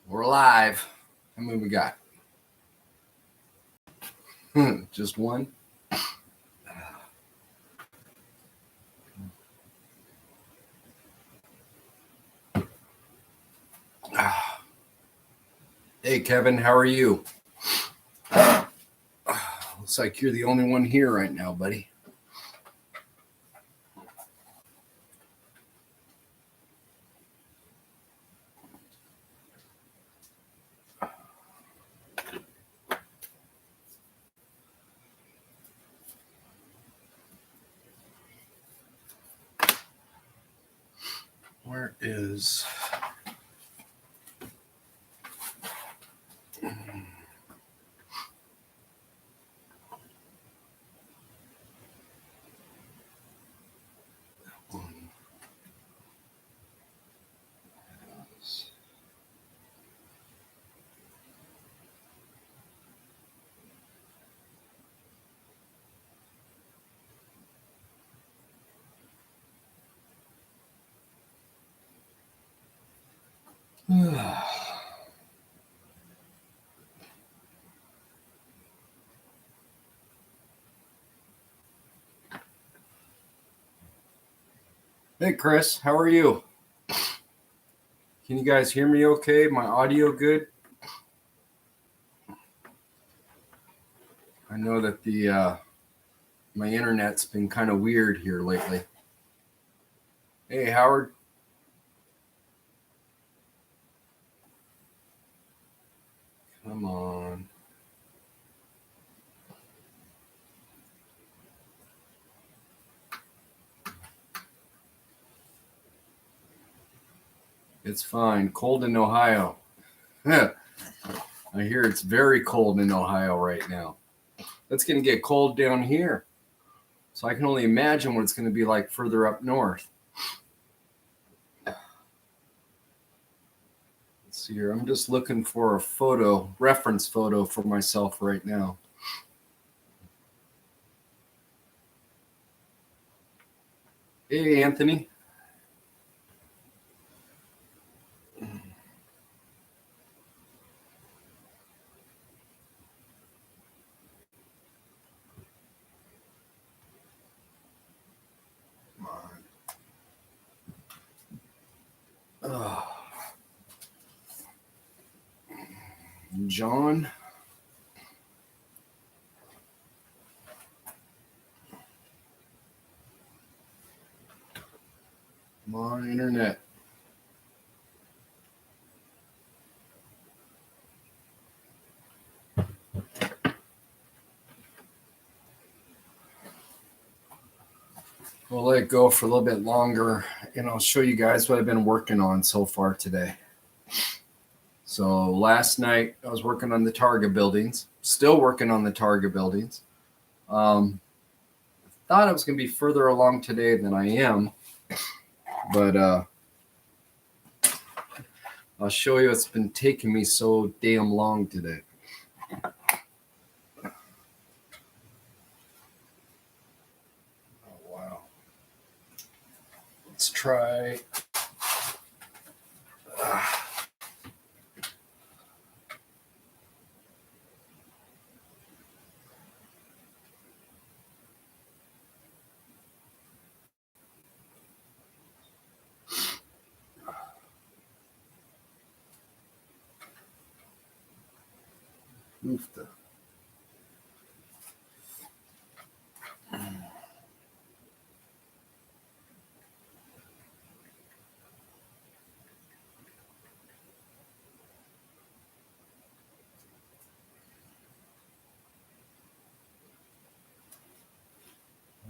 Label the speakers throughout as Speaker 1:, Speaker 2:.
Speaker 1: We're live. How many we got? Just one? Hey, Kevin, how are you? Looks like you're the only one here right now, buddy. Where is... Hey, Chris, how are you? Can you guys hear me okay? My audio good? I know that my internet's been kind of weird here lately. Hey, Howard. Come on. It's fine. Cold in Ohio. I hear it's very cold in Ohio right now. It's going to get cold down here. So I can only imagine what it's going to be like further up north. Let's see here. I'm just looking for a reference photo for myself right now. Hey, Anthony. John. Come on, internet. We'll let it go for a little bit longer, and I'll show you guys what I've been working on so far today. So last night I was working on the Targa buildings, still working on the Targa buildings. I thought I was going to be further along today than I am, but I'll show you what's been taking me so damn long today. Oh, wow. Let's try. Oofta.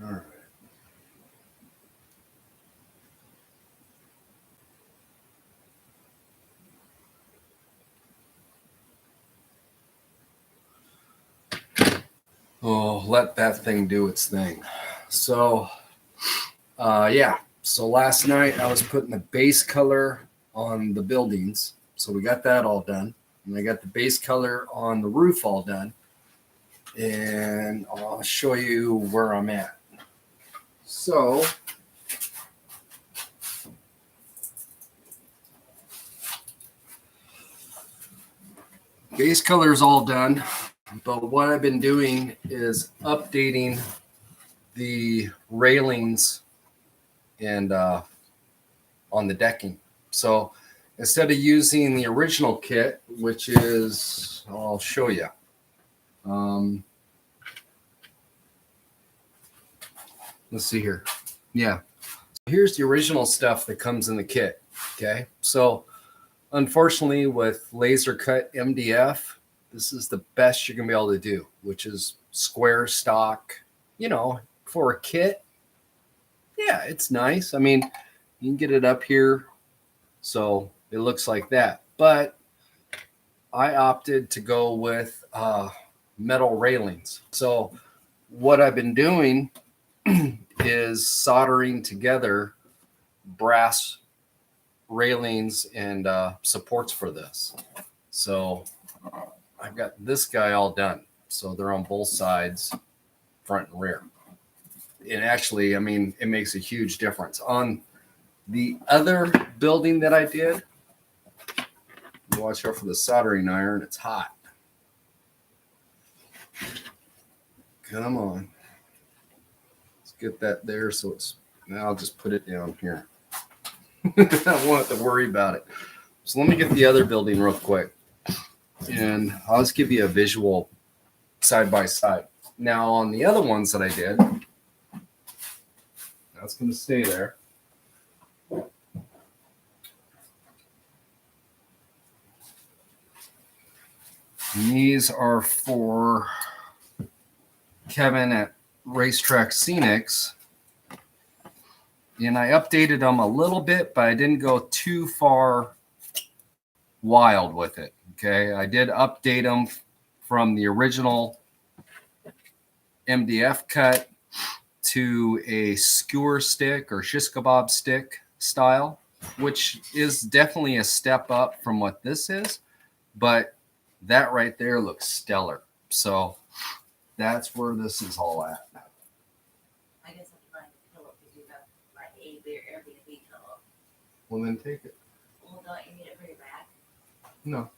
Speaker 1: All right. Oh, let that thing do its thing. So, yeah. So last night I was putting the base color on the buildings. So we got that all done. And I got the base color on the roof all done. And I'll show you where I'm at. So Base color is all done, but what I've been doing is updating the railings and on the decking. So instead of using the original kit, which is, I'll show you. Let's see here. Yeah. Here's the original stuff that comes in the kit. Okay. So unfortunately, with laser cut MDF, this is the best you're going to be able to do, which is square stock, for a kit. Yeah, it's nice. I mean, you can get it up here. So it looks like that. But I opted to go with metal railings. So what I've been doing is soldering together brass railings and supports for this. So I've got this guy all done. So they're on both sides, front and rear. And actually, I mean, it makes a huge difference. On the other building that I did, watch out for the soldering iron. It's hot. Come on. Let's get that there. So it's, now I'll just put it down here. I don't want to worry about it. So let me get the other building real quick. And I'll just give you a visual side by side. Now on the other ones that I did, that's going to stay there. And these are for Kevin at Race Track Scenics. And I updated them a little bit, but I didn't go too far wild with it. Okay. I did update them from the original MDF cut to a skewer stick or shish kebab stick style, which is definitely a step up from what this is. But that right there looks stellar. So that's where this is all at.
Speaker 2: I guess I'm trying to pillow because you have like a Airbnb pillow.
Speaker 1: Well, then take it.
Speaker 2: Well, don't you need it for your back?
Speaker 1: No.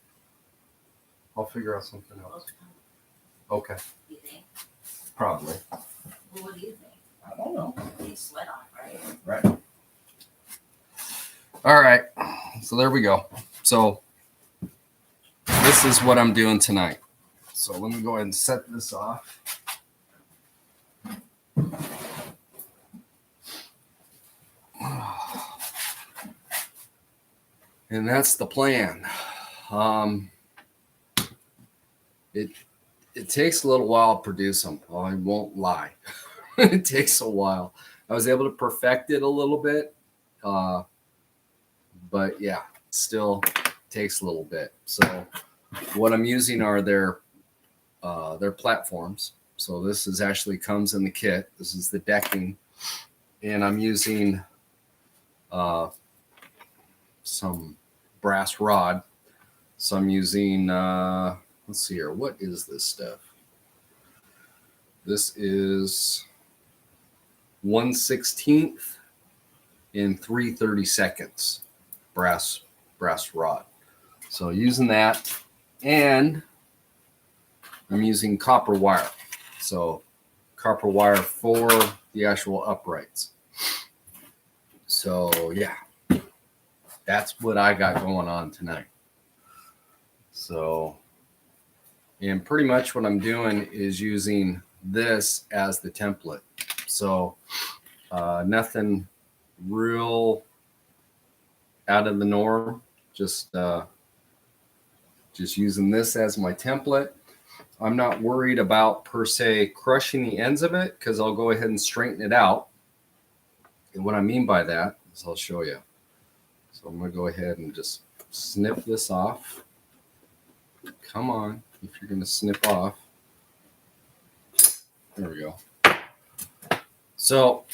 Speaker 1: I'll figure out something else. Okay.
Speaker 2: You think?
Speaker 1: Probably.
Speaker 2: Well, what do you think?
Speaker 1: I don't know.
Speaker 2: You sweat on it,
Speaker 1: Right.
Speaker 2: right?
Speaker 1: All right. So there we go. So this is what I'm doing tonight. So let me go ahead and set this off. And that's the plan. It takes a little while to produce them. I won't lie. It takes a while. I was able to perfect it a little bit. But yeah, still takes a little bit. So what I'm using are their platforms. So this is actually comes in the kit. This is the decking. And I'm using some brass rod. So I'm using, let's see here. What is this stuff? This is 1/16 and 3/32 brass rod. So using that, and I'm using copper wire. So copper wire for the actual uprights. So yeah, that's what I got going on tonight. So, and pretty much what I'm doing is using this as the template. So nothing real out of the norm, just using this as my template. I'm not worried about per se crushing the ends of it because I'll go ahead and straighten it out. And what I mean by that is I'll show you. So I'm going to go ahead and just snip this off. Come on, if you're going to snip off. There we go. So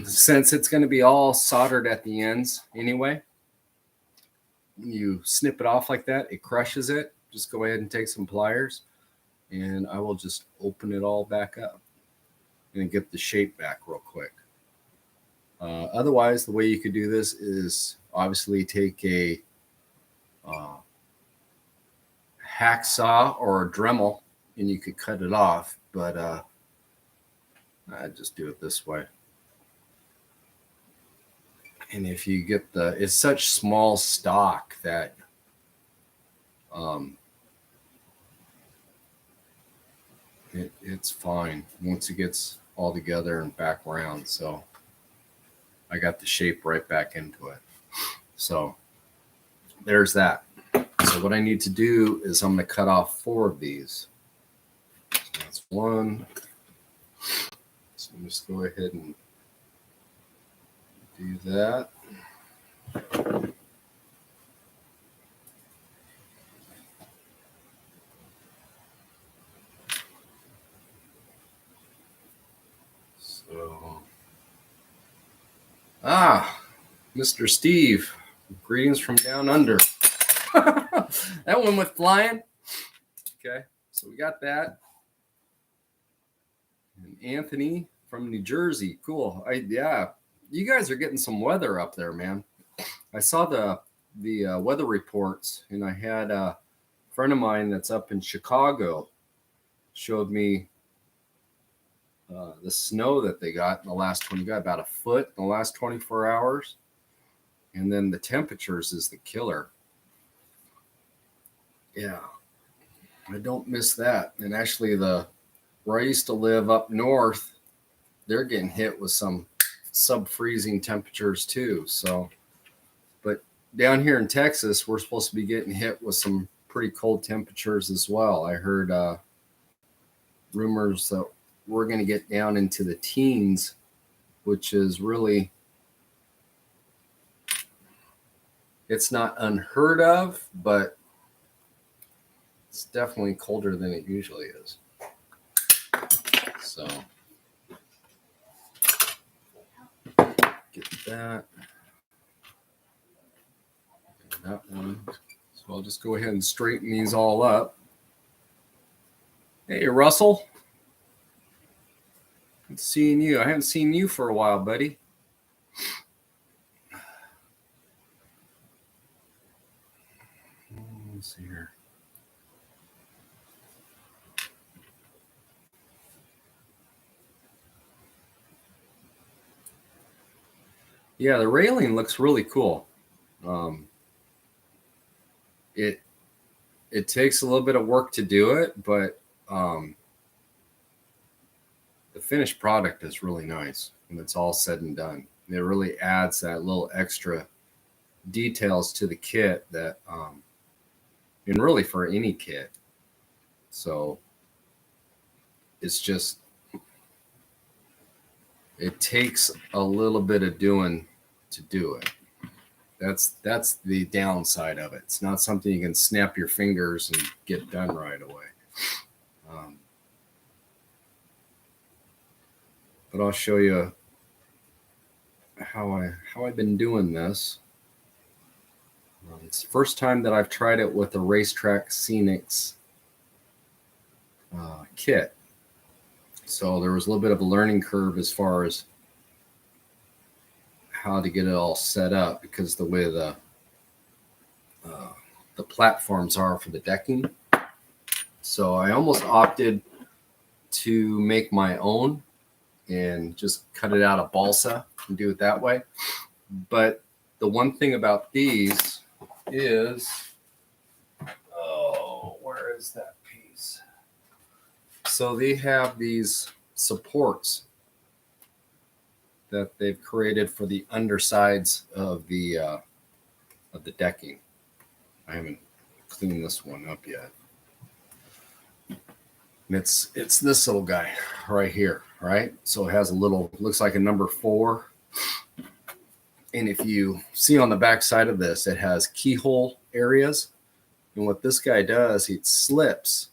Speaker 1: since it's going to be all soldered at the ends anyway, when you snip it off like that, it crushes it. Just go ahead and take some pliers and I will just open it all back up and get the shape back real quick. Otherwise, the way you could do this is obviously take a hacksaw or a Dremel, and you could cut it off, but I just do it this way. And if you get it's such small stock that it's fine once it gets all together and back around. So I got the shape right back into it. So there's that. So what I need to do is I'm going to cut off 4 of these. So that's 1. So I'm just go ahead and do that. So, Mr. Steve, greetings from down under. That one went flying. Okay, so we got that. And Anthony from New Jersey, cool. Yeah, you guys are getting some weather up there, man. I saw the weather reports, and I had a friend of mine that's up in Chicago showed me the snow that they got in the last 20. Got about a foot in the last 24 hours, and then the temperatures is the killer. Yeah, I don't miss that. And actually, where I used to live up north, they're getting hit with some sub-freezing temperatures too. So, but down here in Texas, we're supposed to be getting hit with some pretty cold temperatures as well. I heard rumors that we're going to get down into the teens, which is really, it's not unheard of, but it's definitely colder than it usually is. So get that. And that one. So I'll just go ahead and straighten these all up. Hey, Russell. Good seeing you. I haven't seen you for a while, buddy. Let's see here. Yeah, the railing looks really cool. It takes a little bit of work to do it, but the finished product is really nice when it's all said and done. It really adds that little extra details to the kit that, and really for any kit. So it's just, it takes a little bit of doing to do it. That's the downside of it. It's not something you can snap your fingers and get done right away. But I'll show you how I've been doing this. It's the first time that I've tried it with the Race Track Scenics kit. So there was a little bit of a learning curve as far as how to get it all set up, because the way the platforms are for the decking. So I almost opted to make my own and just cut it out of balsa and do it that way. But the one thing about these is, where is that piece? So they have these supports that they've created for the undersides of the decking. I haven't cleaned this one up yet. And it's this little guy right here, right? So it has a little, looks like a number 4. And if you see on the back side of this, it has keyhole areas. And what this guy does, he slips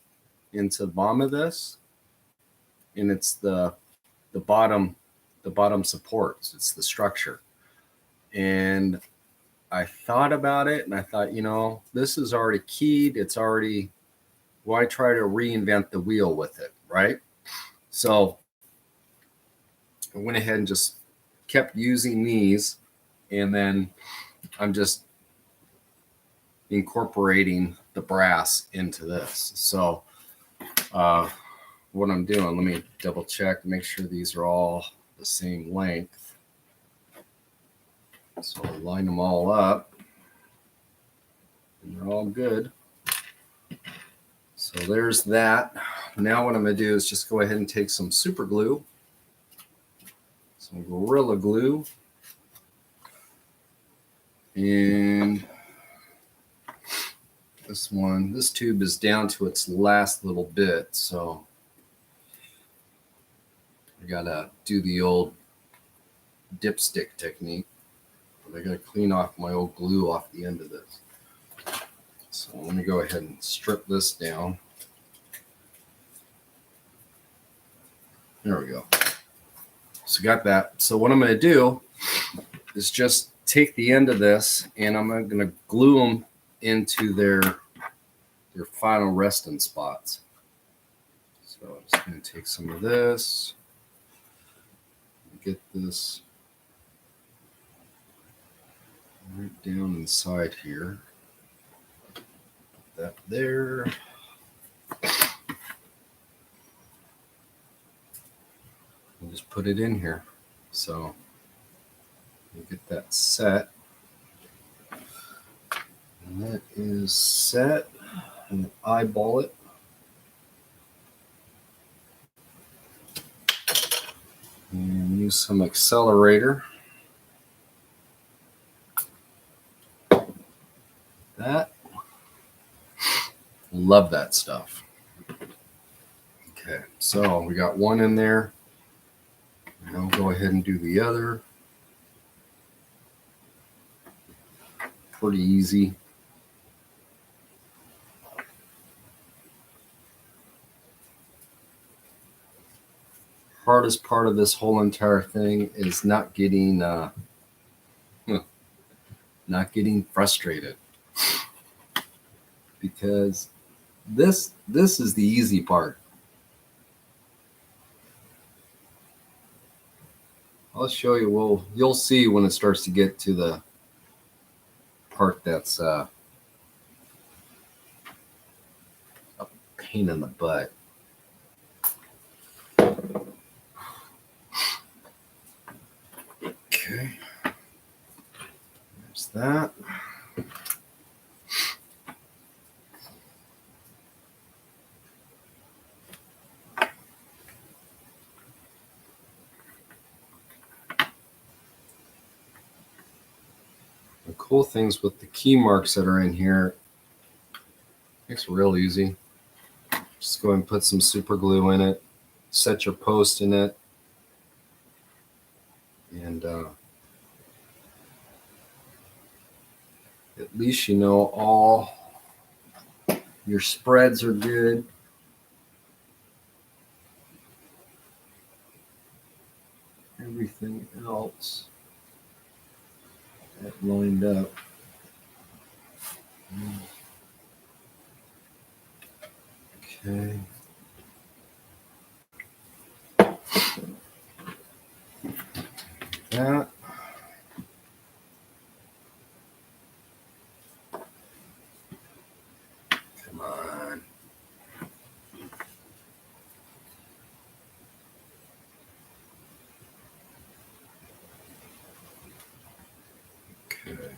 Speaker 1: into the bottom of this, and it's the bottom supports. It's the structure. And I thought about it, and I thought, this is already keyed. It's already, why try to reinvent the wheel with it, right? So I went ahead and just kept using these, and then I'm just incorporating the brass into this. So what I'm doing, let me double check, make sure these are all the same length. So I'll line them all up and they're all good. So there's that. Now what I'm going to do is just go ahead and take some super glue, some Gorilla Glue, and this tube is down to its last little bit, so I gotta do the old dipstick technique. But I gotta clean off my old glue off the end of this. So let me go ahead and strip this down. There we go. So got that. So what I'm gonna do is just take the end of this and I'm gonna glue them into their final resting spots. So I'm just going to take some of this, get this right down inside here. Put that there. And just put it in here. So you get that set. And that is set. And eyeball it. And use some accelerator. That. Love that stuff. Okay, so we got one in there. Now go ahead and do the other. Pretty easy. Hardest part of this whole entire thing is not getting frustrated, because this is the easy part. I'll show you. Well, you'll see when it starts to get to the part that's a pain in the butt. Okay, there's that. The cool things with the key marks that are in here, makes it real easy. Just go ahead and put some super glue in it, set your post in it, and at least you know all your spreads are good. Everything else that lined up. Okay. That. Come on. Okay.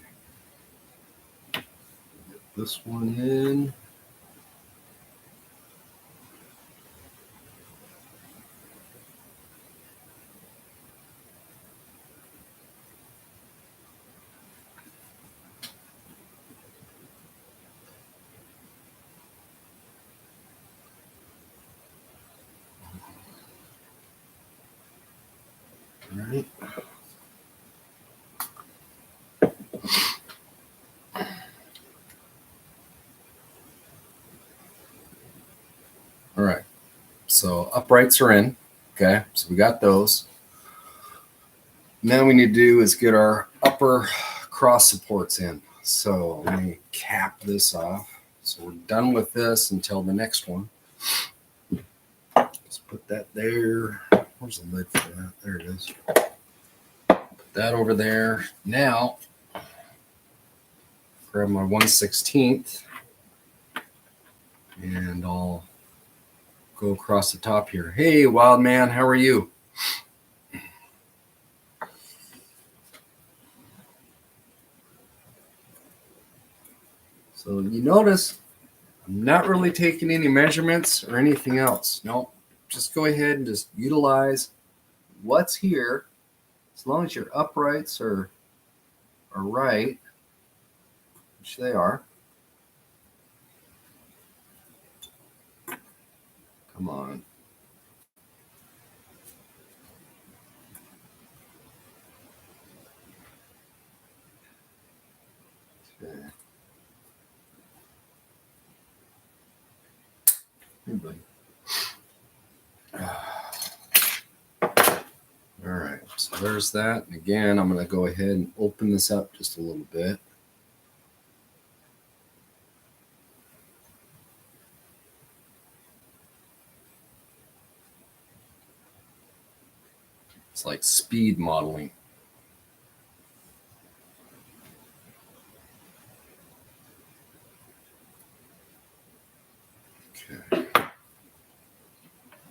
Speaker 1: Get this one in. All right. All right. So uprights are in. Okay. So we got those. Now we need to do is get our upper cross supports in. So let me cap this off. So we're done with this until the next one. Let's put that there. Where's the lid for that? There it is. Put that over there. Now, grab my 1/16. And I'll go across the top here. Hey, wild man, how are you? So you notice I'm not really taking any measurements or anything else. No, just go ahead and just utilize what's here. As long as your uprights are right, which they are. Come on. Okay. Anybody? All right, so there's that. And again, I'm going to go ahead and open this up just a little bit. It's like speed modeling. Okay.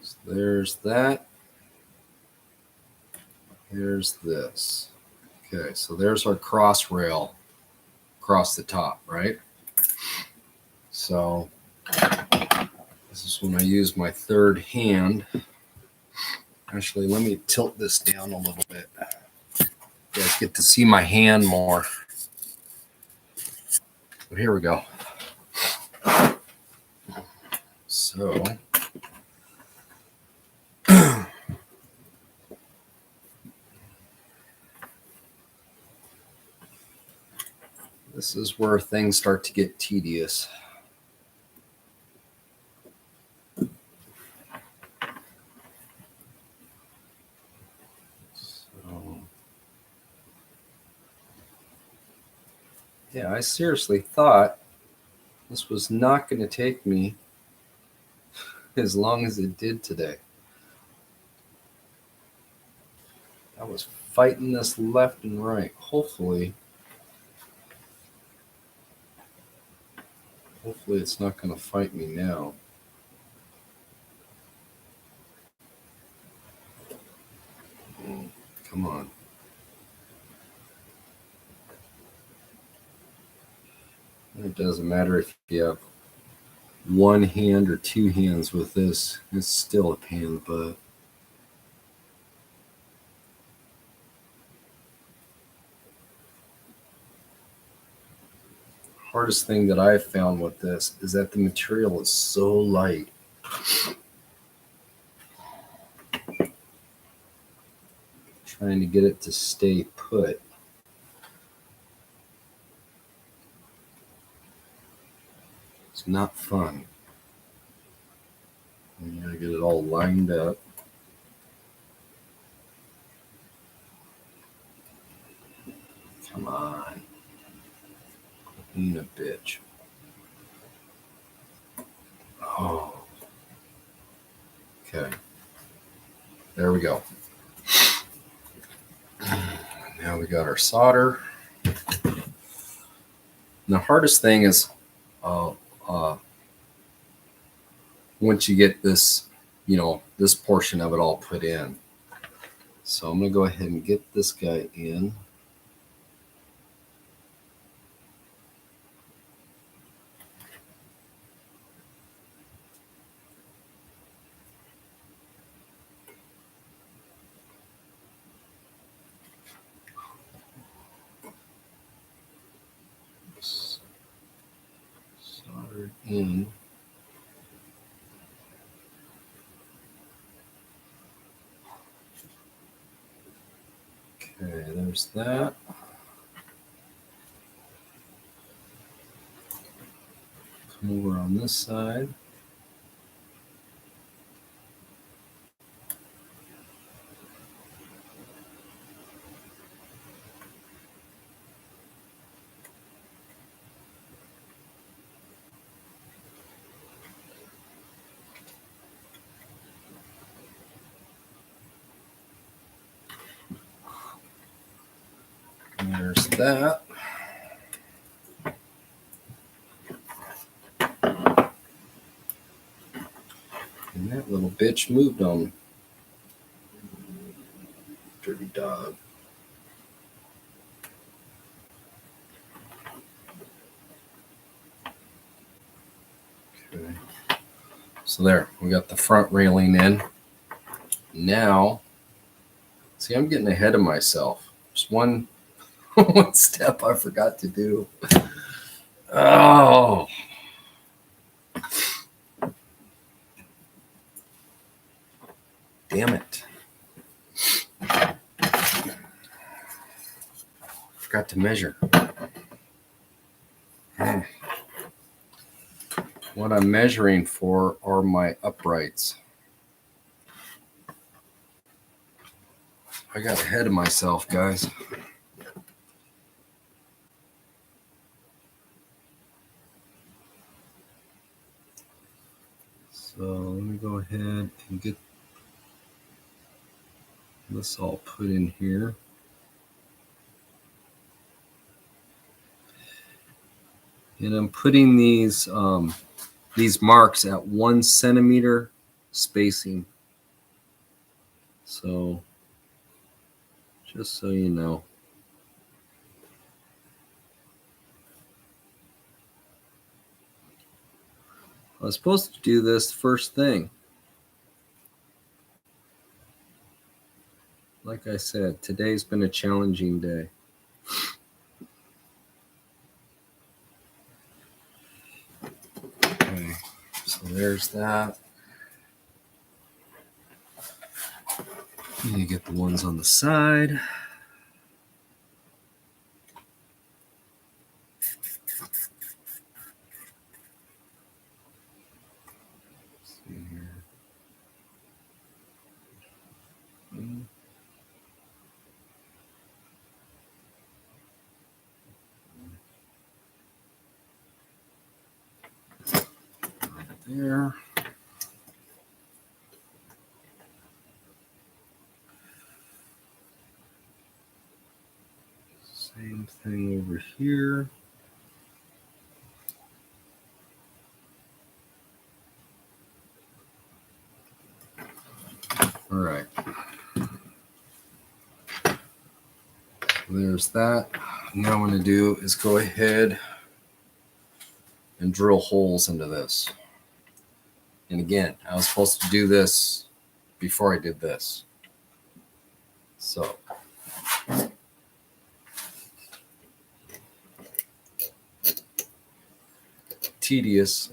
Speaker 1: So there's that. Here's this. Okay, so there's our cross rail across the top, right? So this is when I use my third hand. Actually, let me tilt this down a little bit. You guys get to see my hand more. But here we go. So this is where things start to get tedious. So, yeah, I seriously thought this was not going to take me as long as it did today. I was fighting this left and right. Hopefully it's not going to fight me now. Come on. It doesn't matter if you have one hand or two hands with this. It's still a pain in the butt. Hardest thing that I've found with this is that the material is so light. Trying to get it to stay put. It's not fun. You gotta get it all lined up. Come on. Being a bitch. Oh. Okay. There we go. Now we got our solder. And the hardest thing is once you get this, this portion of it all put in. So I'm going to go ahead and get this guy in. Solder in. Okay, there's that. Come over on this side. And there's that. bitch moved on me. Dirty dog. Okay. So there, we got the front railing in. Now, see, I'm getting ahead of myself. There's one step I forgot to do. Oh. Damn it. Forgot to measure. What I'm measuring for are my uprights. I got ahead of myself, guys. So let me go ahead and get this all put in here. And I'm putting these marks at 1 centimeter spacing. So just so you know. I was supposed to do this first thing. Like I said, today's been a challenging day. Okay, so there's that. You get the ones on the side. See here. There. Same thing over here. All right. There's that. Now what I'm going to do is go ahead and drill holes into this. And again, I was supposed to do this before I did this. So tedious.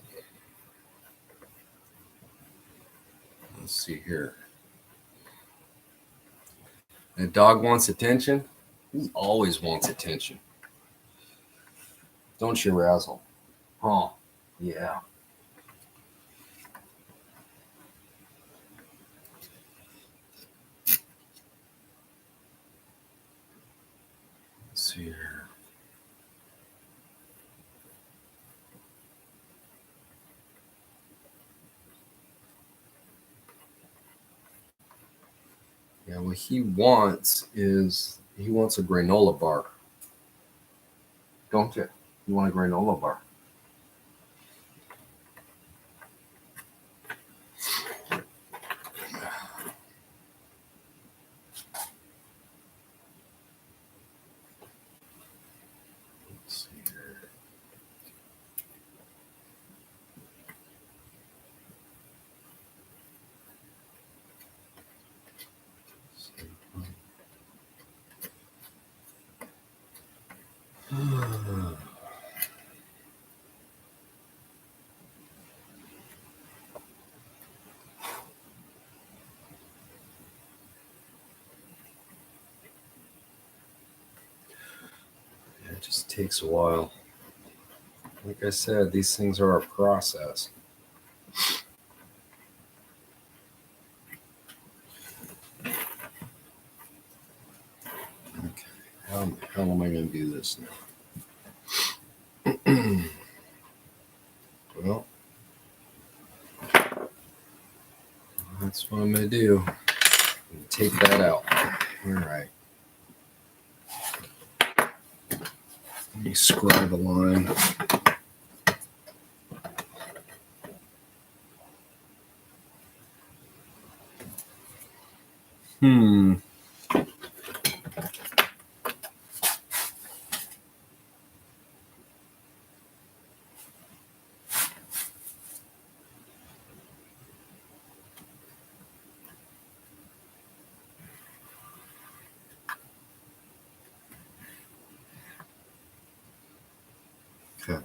Speaker 1: Let's see here. The dog wants attention. He always wants attention. Don't you, Razzle? Huh? Yeah. Let's see here. Yeah, what he wants is he wants a granola bar. Don't you? You want a granola bar? Let's see here. It just takes a while. Like I said, these things are a process. Okay, how am I going to do this now? Well, that's what I'm going to do. I'm going to take that out. All right. Let me scribe a line. Hmm. Okay.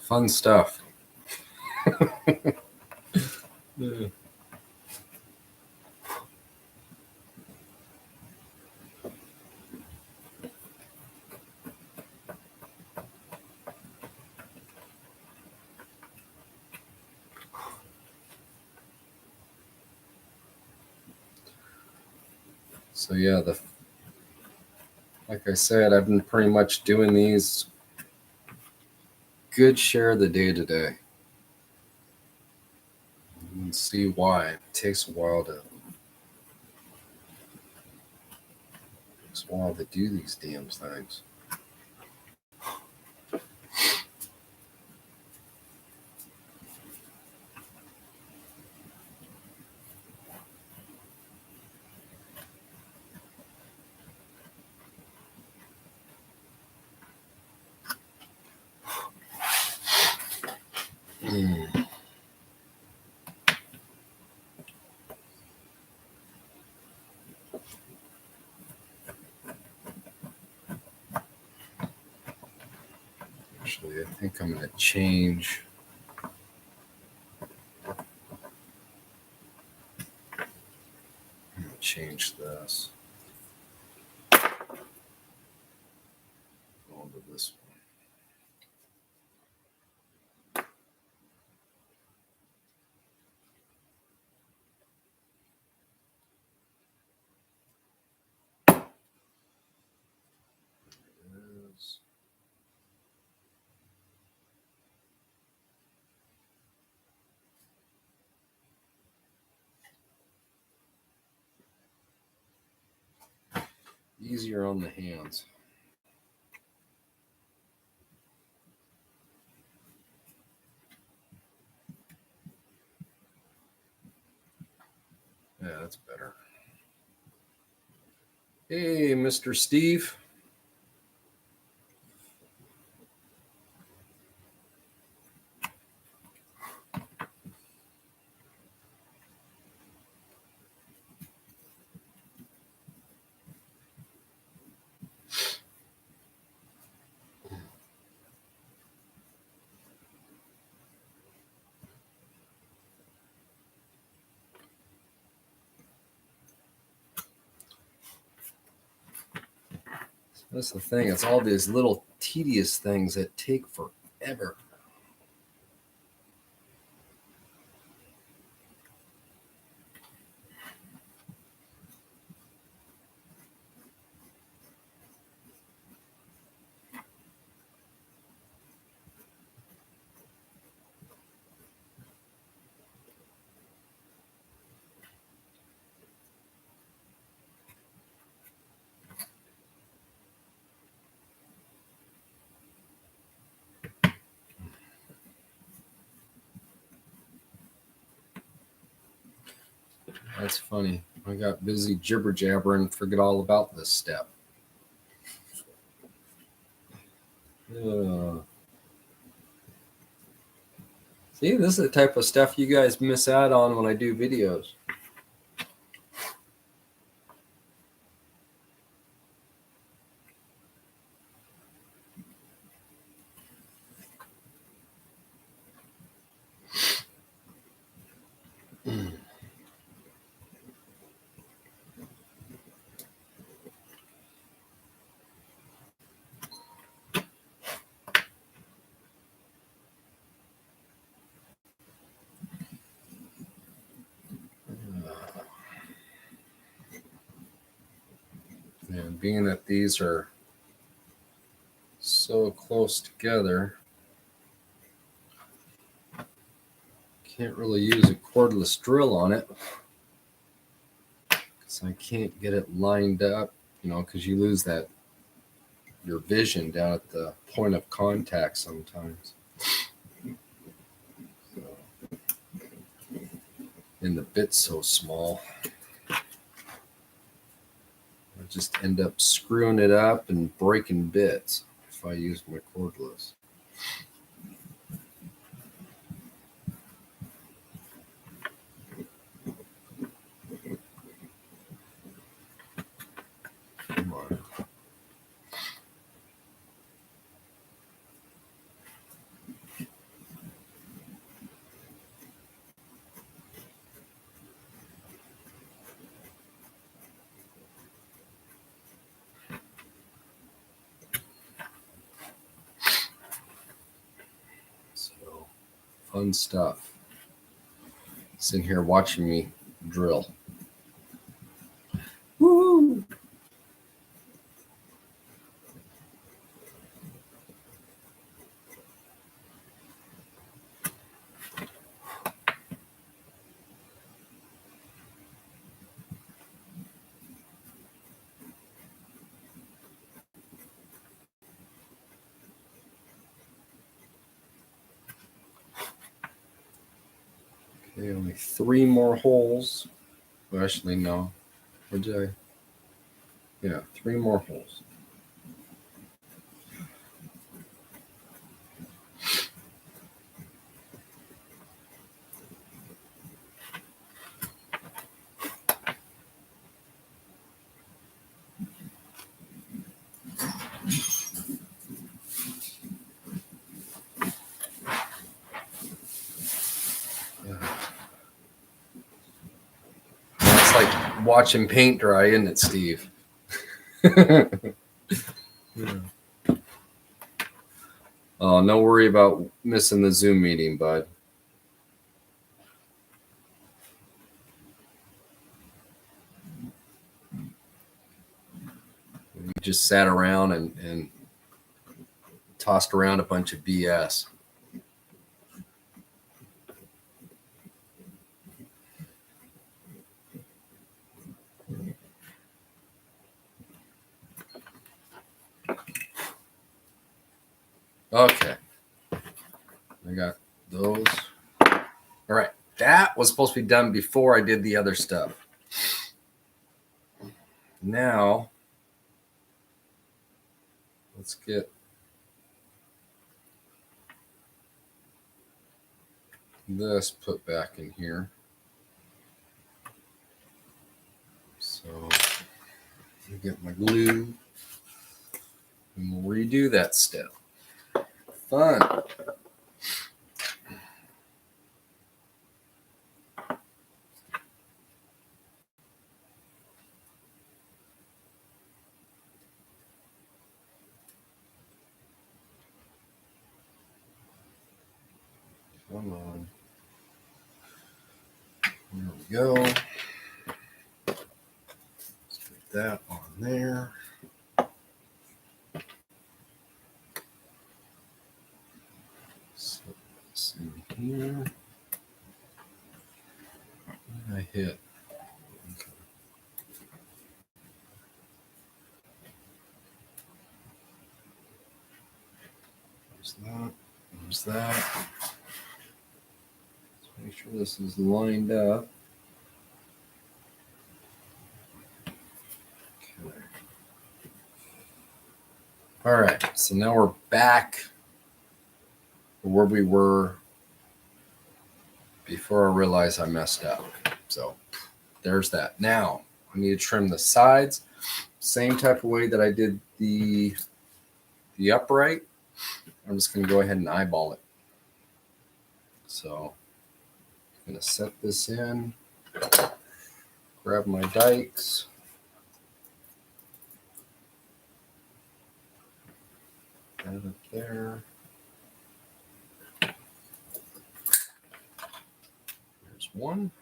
Speaker 1: Fun stuff. Yeah. So yeah, like I said, I've been pretty much doing these good share of the day today. You can see why. It takes a while to do these damn things. Actually, I think I'm going to change. I'm going to change this. Go to this one. Easier on the hands. Yeah, that's better. Hey, Mr. Steve. That's the thing. It's all these little tedious things that take forever. That's funny. I got busy jibber jabbering and forget all about this step. See, this is the type of stuff you guys miss out on when I do videos. And being that these are so close together, can't really use a cordless drill on it because I can't get it lined up, because you lose that your vision down at the point of contact sometimes. And the bit's so small. I just end up screwing it up and breaking bits if I use my cordless. Come on. So, fun stuff. Sitting here watching me drill. Woo! Okay, only 3 more holes. Well, actually, no. Or did I? Yeah, 3 more holes. It's like watching paint dry, isn't it, Steve? Yeah. Oh, no worry about missing the Zoom meeting, bud. We just sat around and tossed around a bunch of BS. Okay. I got those. All right. That was supposed to be done before I did the other stuff. Now, let's get this put back in here. So, I'll get my glue and we'll redo that step. Fun. Come on. There we go. Let's put that on there. Set this in here. What did I hit? Okay. There's that. There's that. Let's make sure this is lined up. Okay. All right. So now we're back where we were before I realized I messed up. So there's that. Now I need to trim the sides. Same type of way that I did the upright. I'm just going to go ahead and eyeball it. So I'm going to set this in, grab my dikes. That up there. There's one.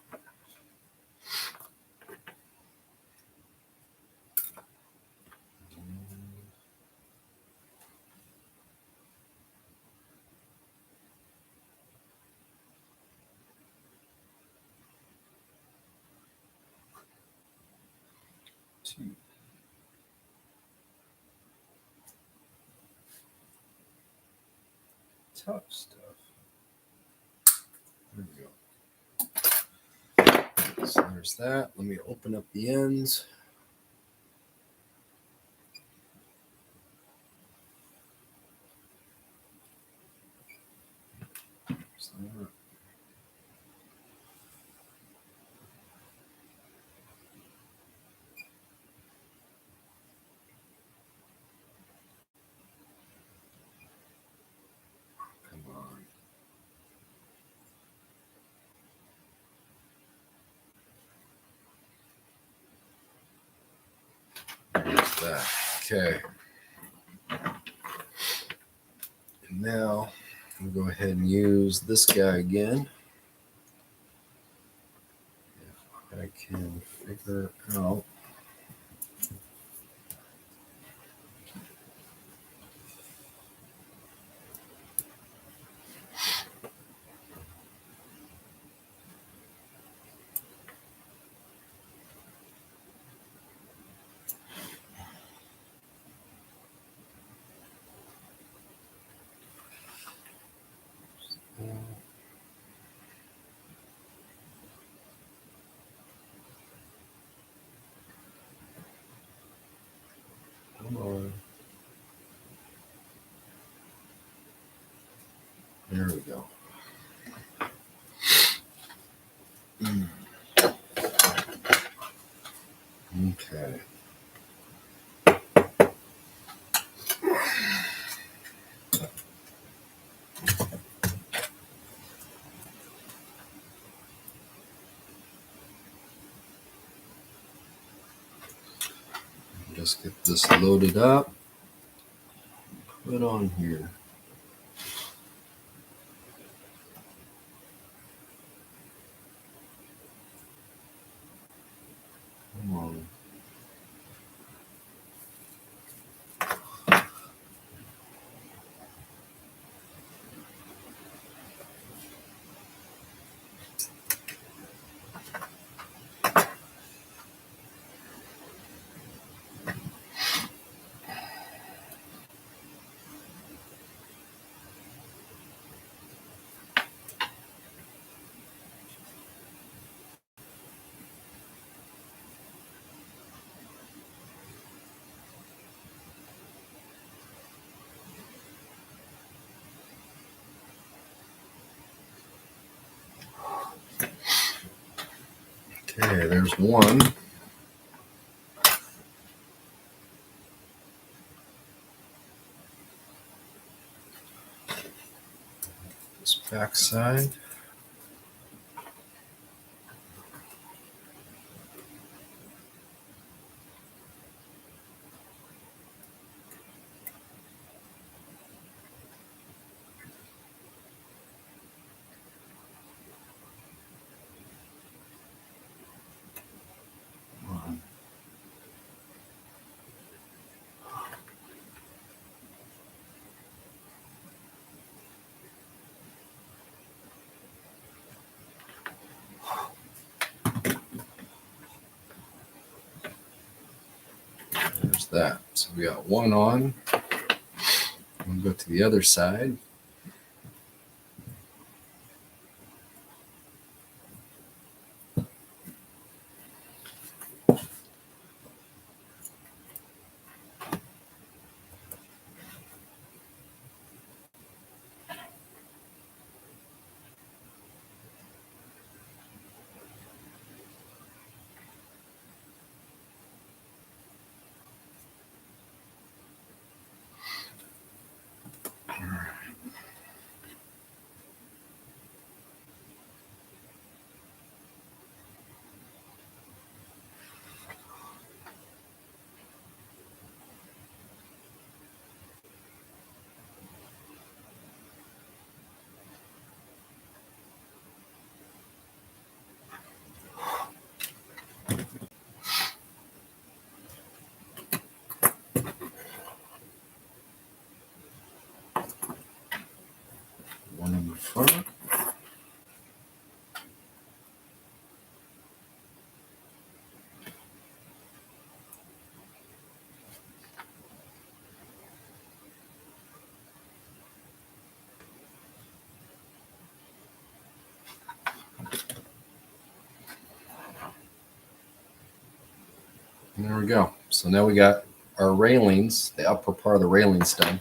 Speaker 1: Two. tough stuff. There we go. So there's that. Let me open up the ends. There's that. Come on. There's that. Okay. And now I'll go ahead and use this guy again. If I can figure out. Come on. There we go. Okay. Just get this loaded up. Put on here. Come on. Okay, there's one. This back side. There's that. So we got one on. We'll go to the other side. One in the front. There we go. So now we got our railings, the upper part of the railings done.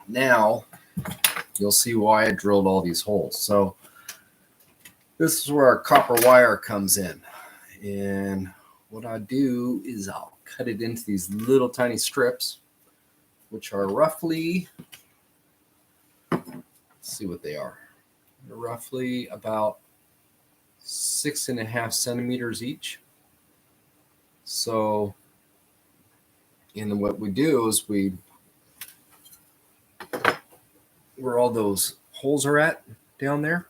Speaker 1: Now you'll see why I drilled all these holes. So this is where our copper wire comes in. And what I do is I'll cut it into these little tiny strips, which are roughly, let's see what they are. They're roughly about 6.5 centimeters each. So, and then what we do is where all those holes are at down there.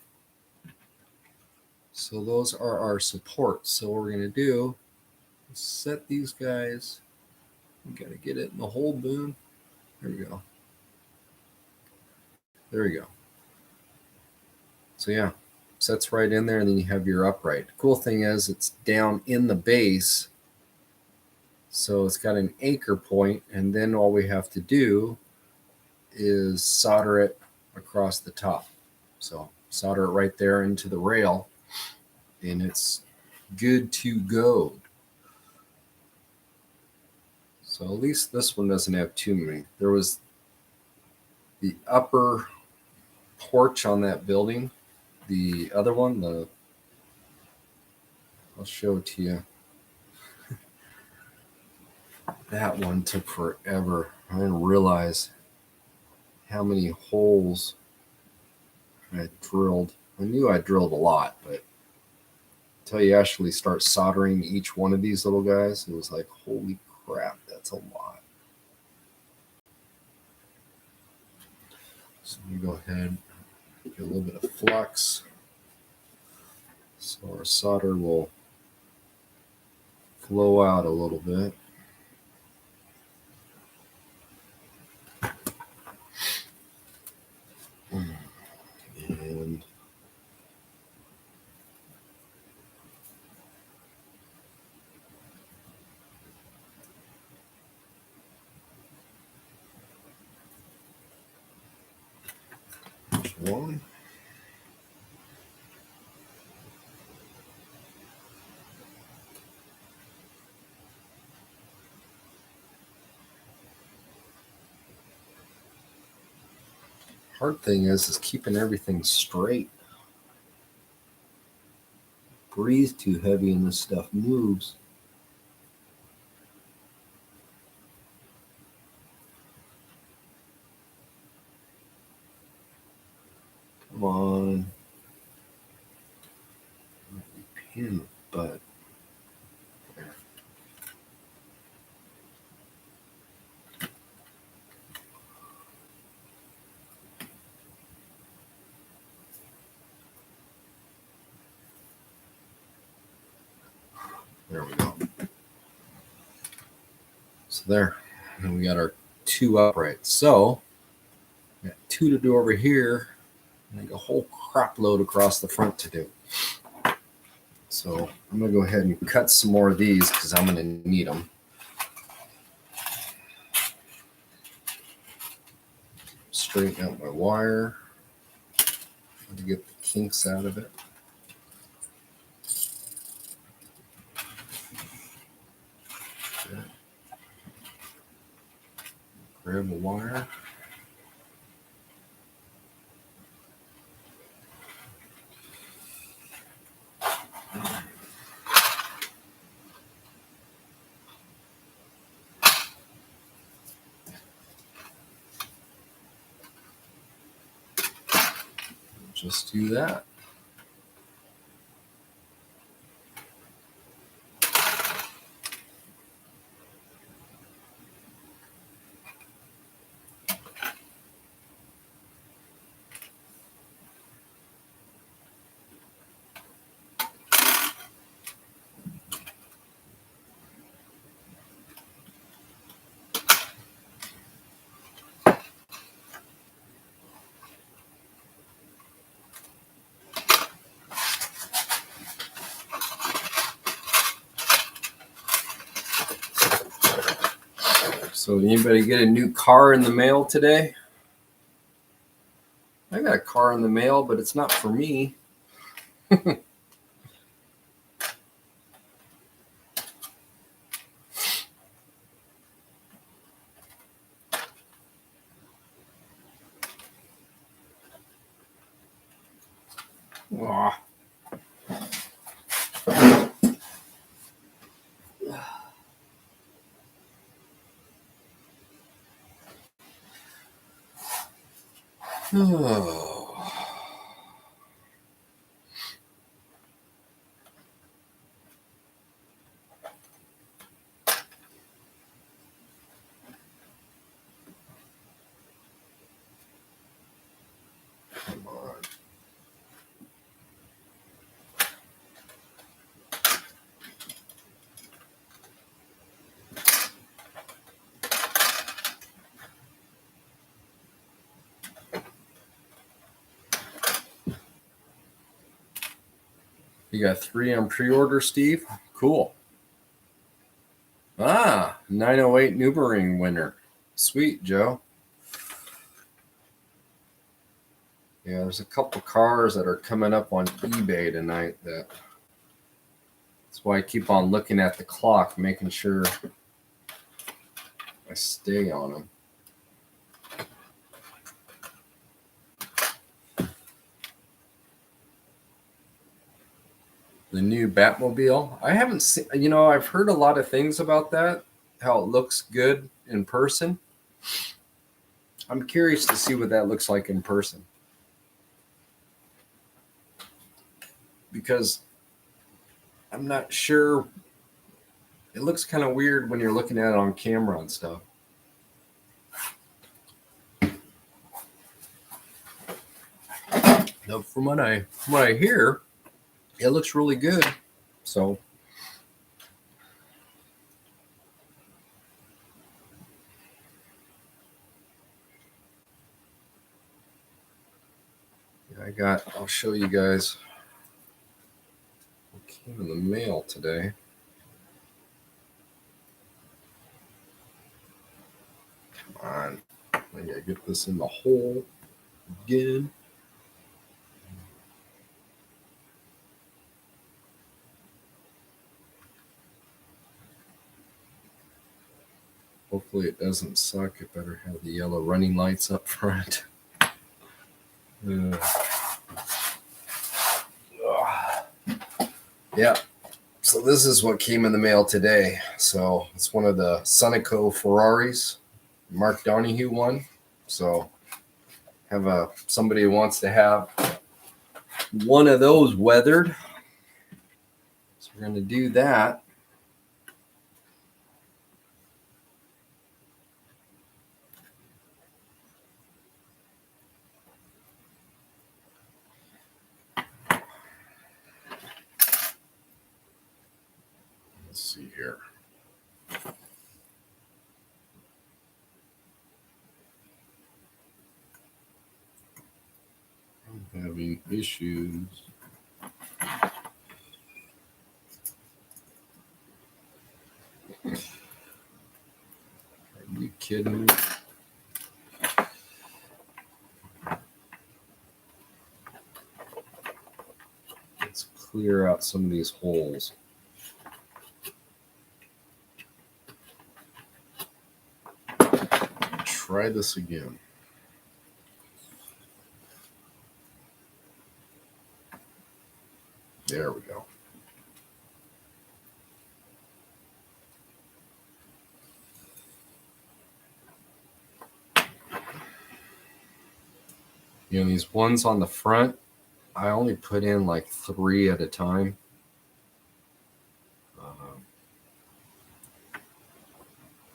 Speaker 1: So those are our supports. So what we're going to do is set these guys. We got to get it in the hole, Boone. There we go. There we go. So yeah, sets right in there, and then you have your upright. The cool thing is it's down in the base. So it's got an anchor point, and then all we have to do is solder it across the top. So solder it right there into the rail, and it's good to go. So at least this one doesn't have too many. There was the upper porch on that building. The other one, I'll show it to you. That one took forever. I didn't realize how many holes I drilled. I knew I drilled a lot, but until you actually start soldering each one of these little guys, it was like, holy crap, that's a lot. So we go ahead, get a little bit of flux. So our solder will flow out a little bit. And one. Hard thing is keeping everything straight. Breathe too heavy and this stuff moves. Come on. Pin the butt. There we go. So there. And we got our two uprights. So we got two to do over here, and like a whole crap load across the front to do. So I'm going to go ahead and cut some more of these because I'm going to need them. Straighten out my wire to get the kinks out of it. Okay. Grab a wire. Just do that. So anybody get a new car in the mail today? I got a car in the mail, but it's not for me. Ah. Oh. Come on. You got 3 on pre-order, Steve? Cool. 908 Newbering winner. Sweet, Joe. Yeah, there's a couple cars that are coming up on eBay tonight. That's why I keep on looking at the clock, making sure I stay on them. The new Batmobile. I haven't seen, I've heard a lot of things about that, how it looks good in person. I'm curious to see what that looks like in person. Because I'm not sure. It looks kind of weird when you're looking at it on camera and stuff. Now, from what I hear, it looks really good. So I'll show you guys what came in the mail today. Come on. I gotta get this in the hole again. Hopefully it doesn't suck. It better have the yellow running lights up front. Yeah. So this is what came in the mail today. So it's one of the Sonico Ferraris, Mark Donahue one. So have somebody who wants to have one of those weathered. So we're going to do that. Let's see here. I'm having issues. Are you kidding me? Let's clear out some of these holes. Try this again. There we go. These ones on the front, I only put in like 3 at a time.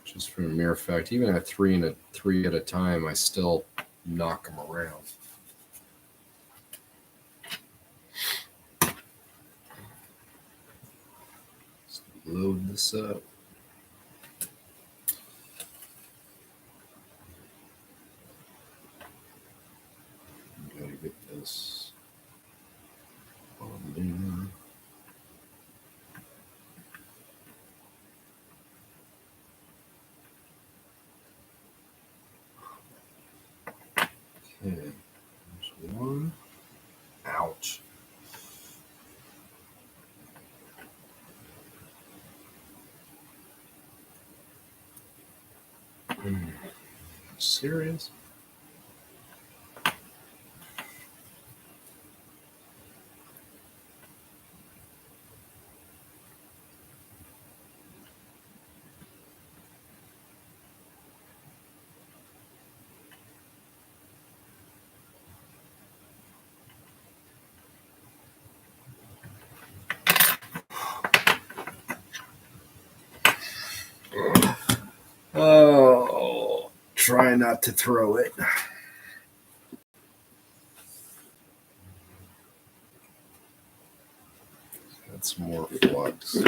Speaker 1: Just for a mere fact, even at 3 at a time, I still knock them around. Let's load this up. Gotta get this on there. Okay, there's one. Ouch. Serious? Oh, try not to throw it. That's more flux.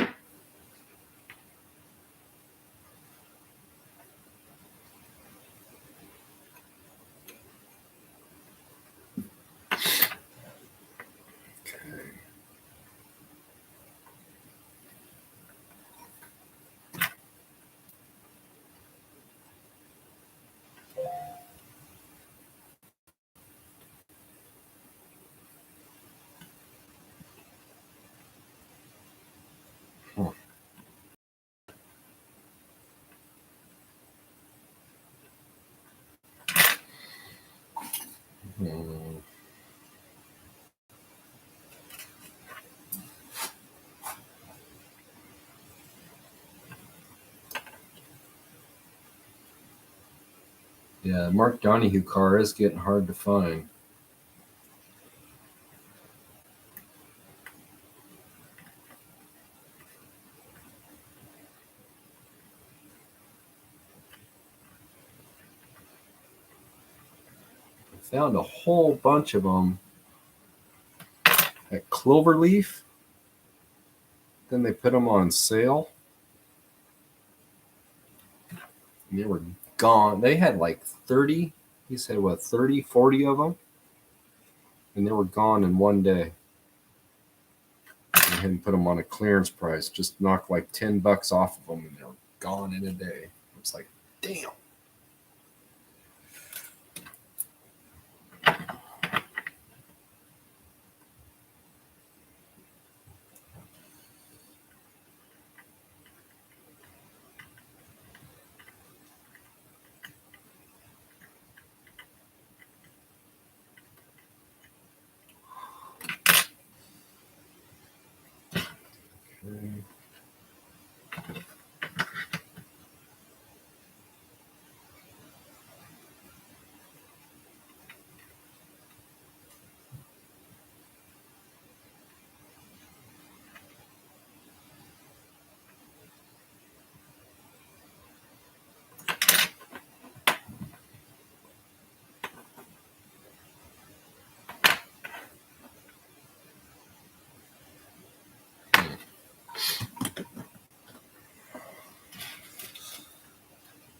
Speaker 1: Yeah, Mark Donahue car is getting hard to find. I found a whole bunch of them at Cloverleaf. Then they put them on sale. And they were gone. They had like 30, he said, what, 30, 40 of them? And they were gone in one day. They hadn't put them on a clearance price, just knocked like $10 off of them, and they were gone in a day. It's like, damn. Okay.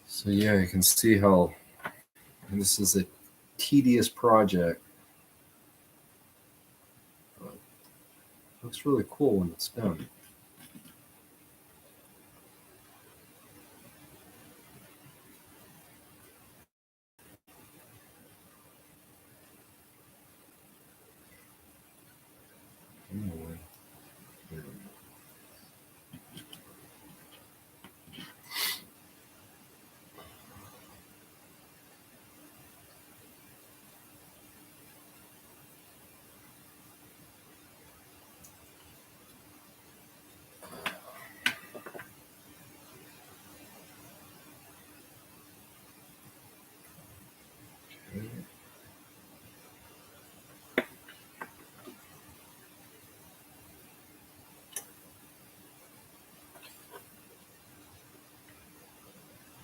Speaker 1: So yeah, you can see how this is a tedious project. But it looks really cool when it's done. Anyway, here we go. Okay.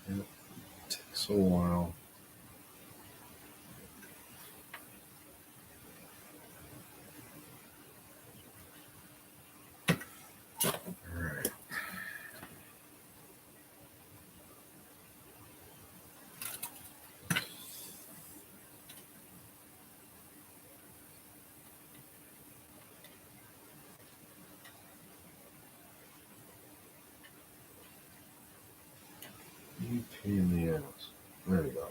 Speaker 1: Yep. Takes a while. All right. You pain in the ass. There we go.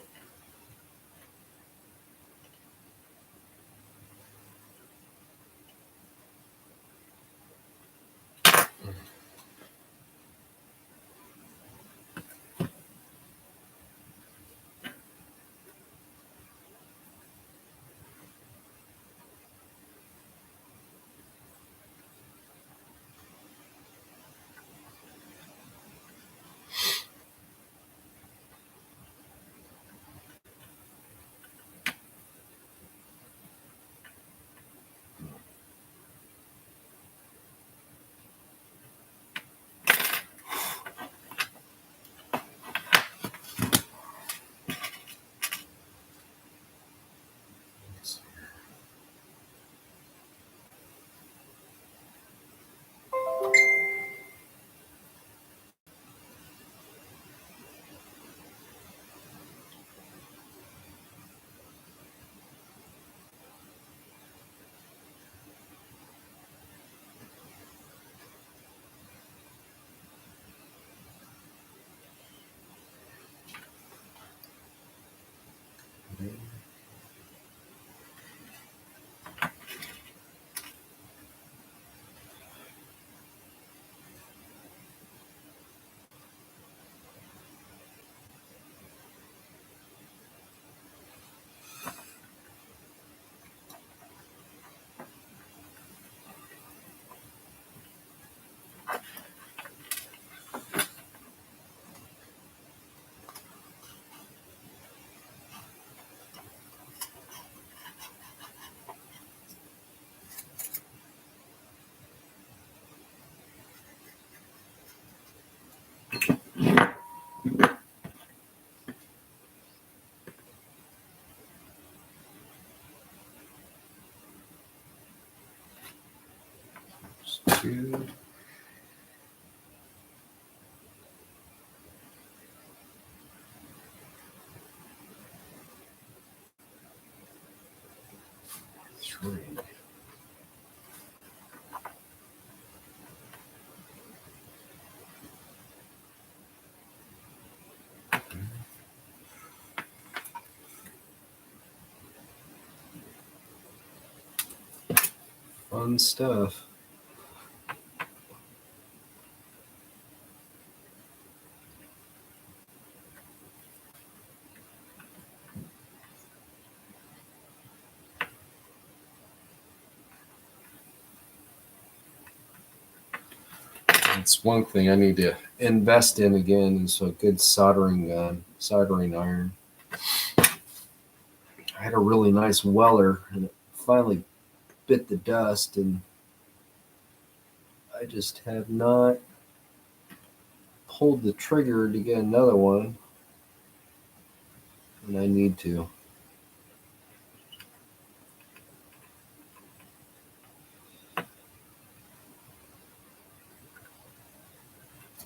Speaker 1: 2. Three. Fun stuff. That's one thing I need to invest in again is a good soldering gun, soldering iron. I had a really nice Weller and it finally bit the dust, and I just have not pulled the trigger to get another one, and I need to.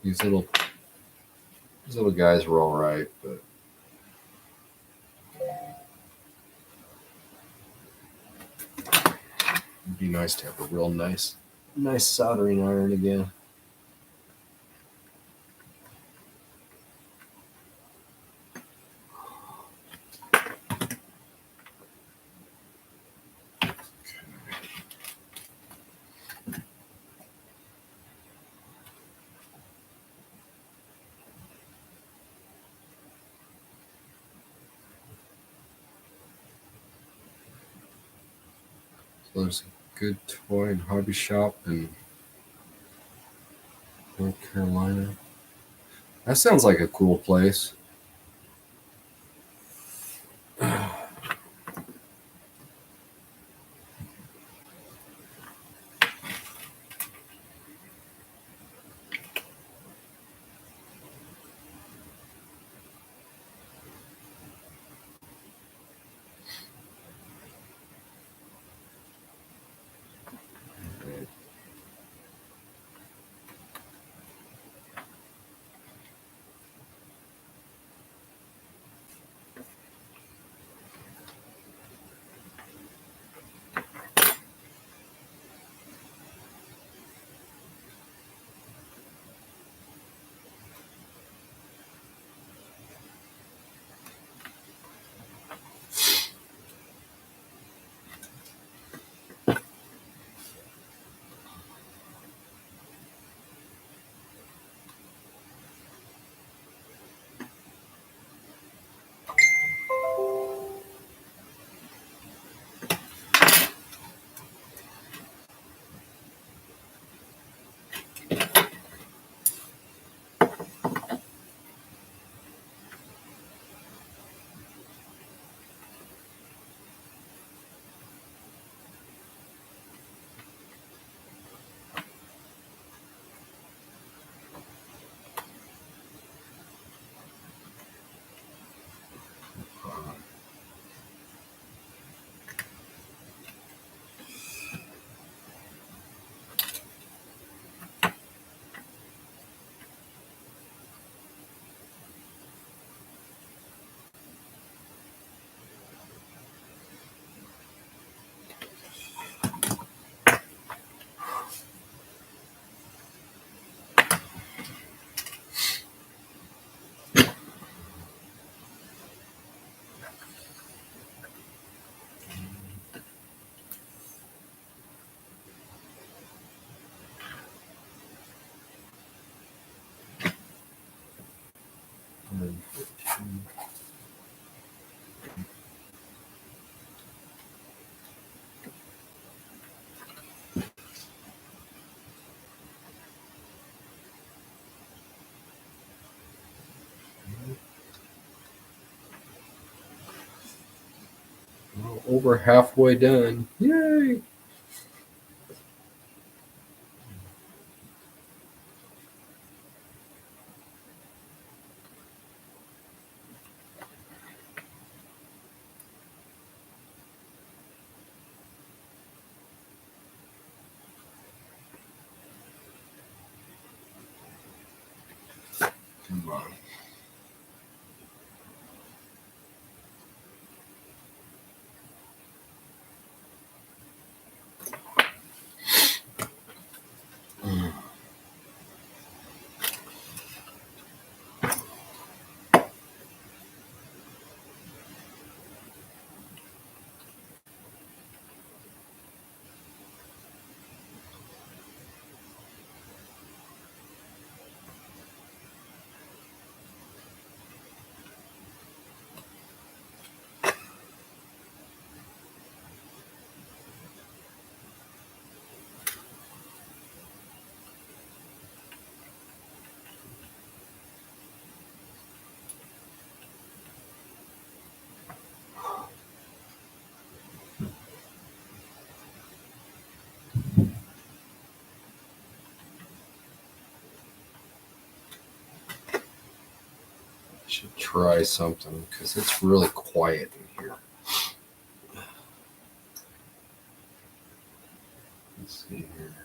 Speaker 1: These little guys were all right, but it'd be nice to have a real nice soldering iron again. So there's a good toy and hobby shop in North Carolina. That sounds like a cool place. Well, over halfway done. Yay! on. Should try something because it's really quiet in here. Let's see here.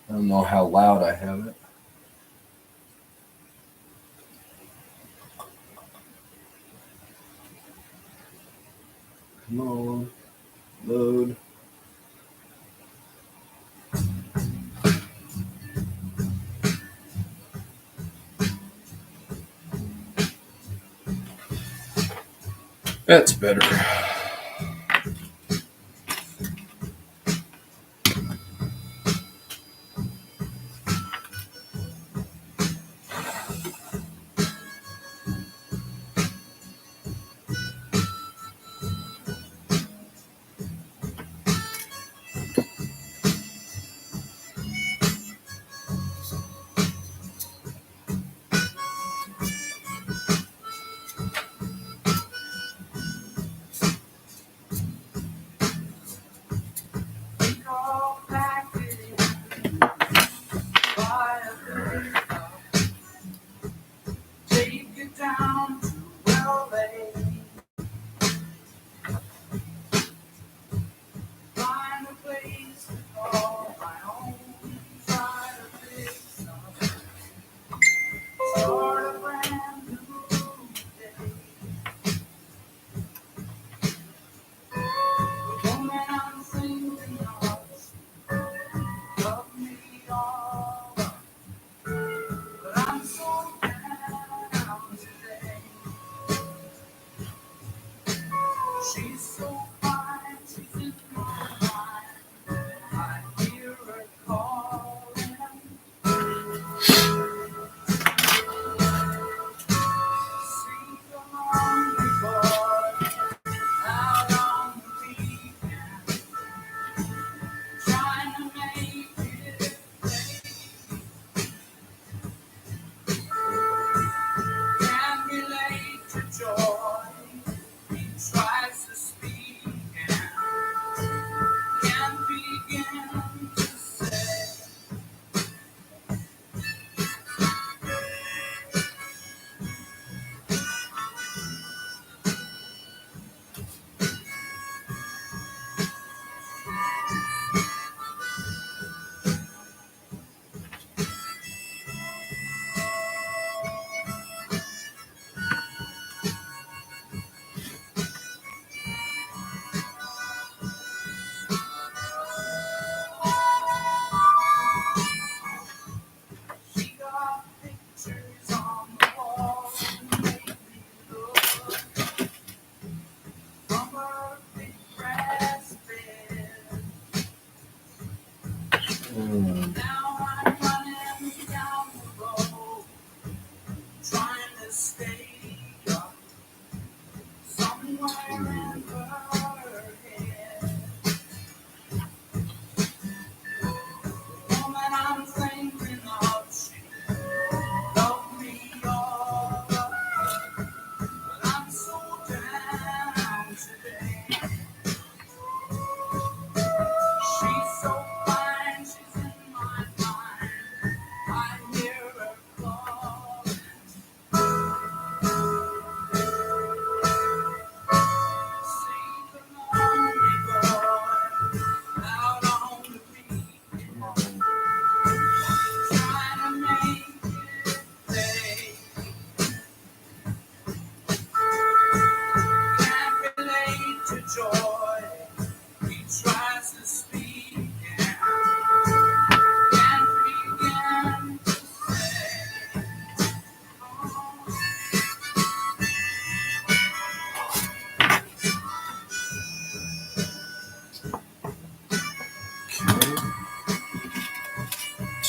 Speaker 1: I don't know how loud I have it. Come on, load. That's better.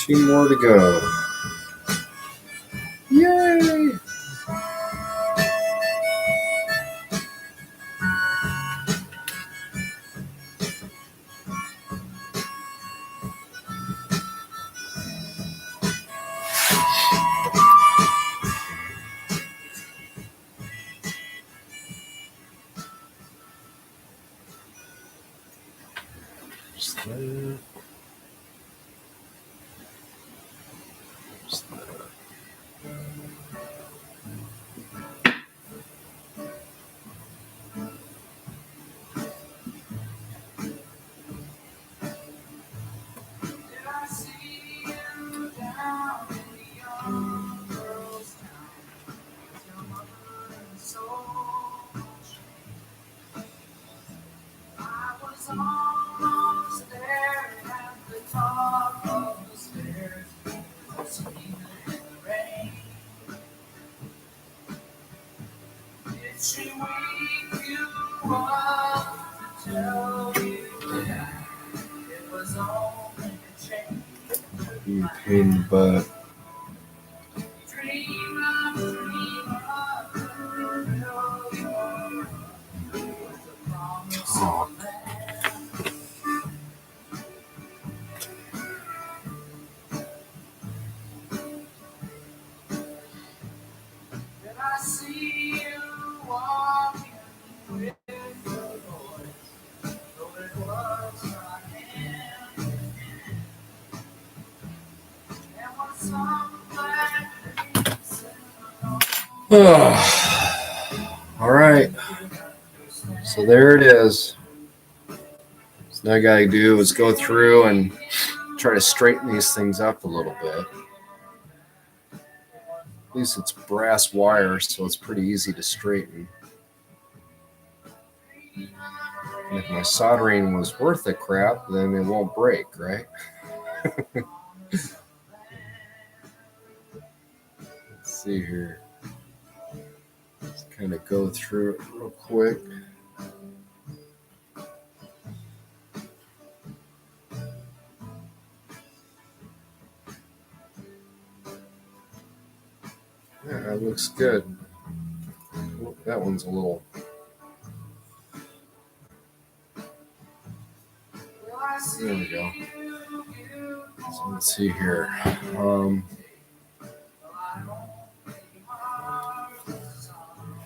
Speaker 1: 2 more to go. Yay! Just that. Just that. You pain in the butt. Oh. All right. So there it is. So now I got to do is go through and try to straighten these things up a little bit. At least it's brass wire, so it's pretty easy to straighten. And if my soldering was worth the crap, then it won't break, right? Let's see here. Let's kind of go through it real quick. Yeah, that looks good. Oh, that one's a little... There we go. So let's see here.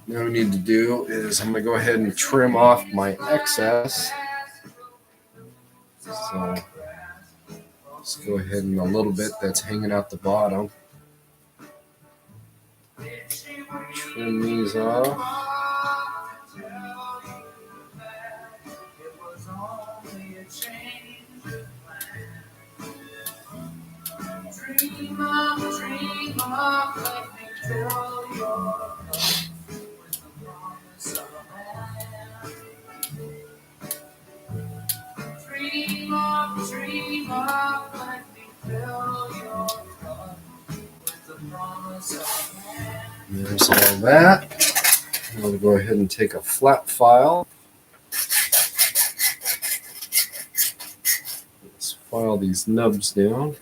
Speaker 1: Now we need to do is I'm going to go ahead and trim off my excess. So let's go ahead and a little bit that's hanging out the bottom. Trim these off. There's all that. I'm going to go ahead and take a flat file. Let's file these nubs down.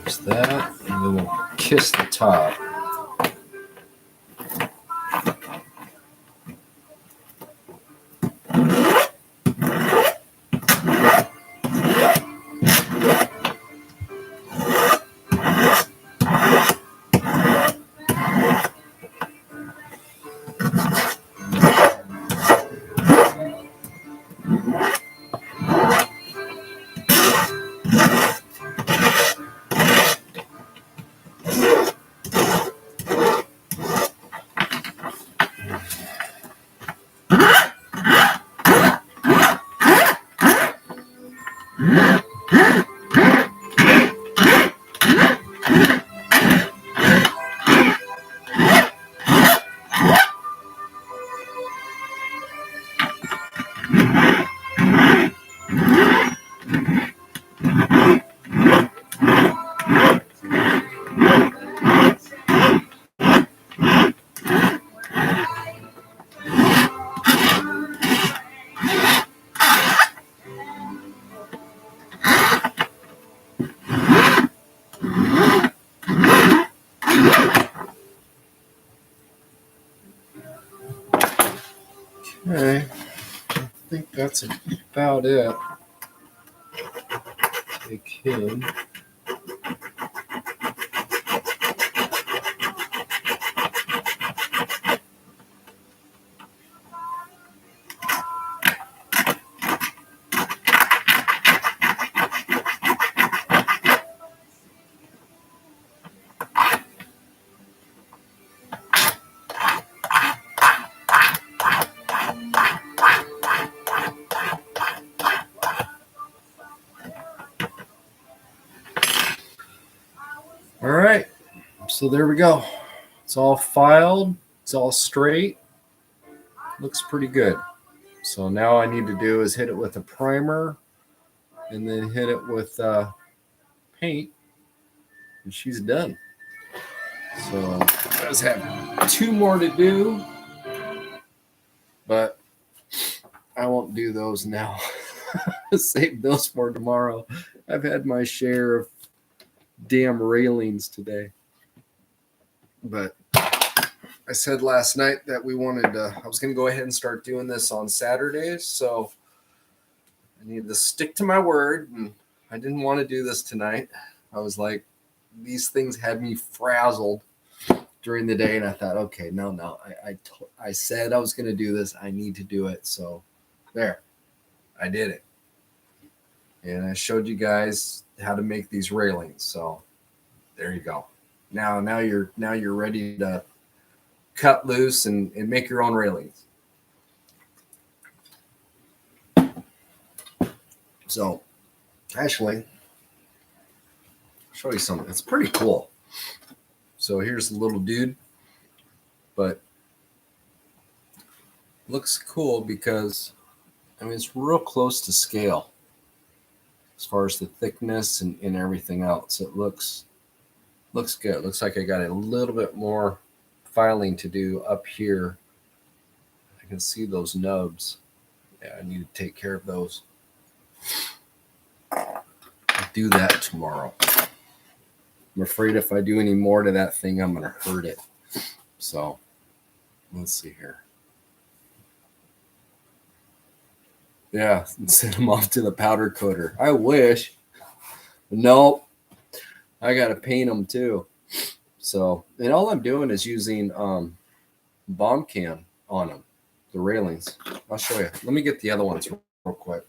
Speaker 1: There's that, and then we'll kiss the top. Okay. I think that's about it. Take him. All right. So there we go. It's all filed. It's all straight. Looks pretty good. So now I need to do is hit it with a primer and then hit it with paint, and she's done. So I just have 2 more to do, but I won't do those now. Save those for tomorrow. I've had my share of damn railings today. But I said last night that I was going to go ahead and start doing this on Saturdays. So I need to stick to my word. And I didn't want to do this tonight. I was like, these things had me frazzled during the day. And I thought, okay, no. I said I was going to do this. I need to do it. So there, I did it. And I showed you guys how to make these railings. So there you go. Now you're ready to cut loose and make your own railings. So actually, I'll show you something. It's pretty cool. So here's the little dude, but looks cool because I mean it's real close to scale as far as the thickness and everything else. It looks good. It looks like I got a little bit more filing to do up here. I can see those nubs. Yeah, I need to take care of those. I'll do that tomorrow. I'm afraid if I do any more to that thing, I'm going to hurt it. So let's see here. Yeah, send them off to the powder coater. I wish. Nope. I got to paint them too. So, and all I'm doing is using bomb can on them, the railings. I'll show you. Let me get the other ones real quick.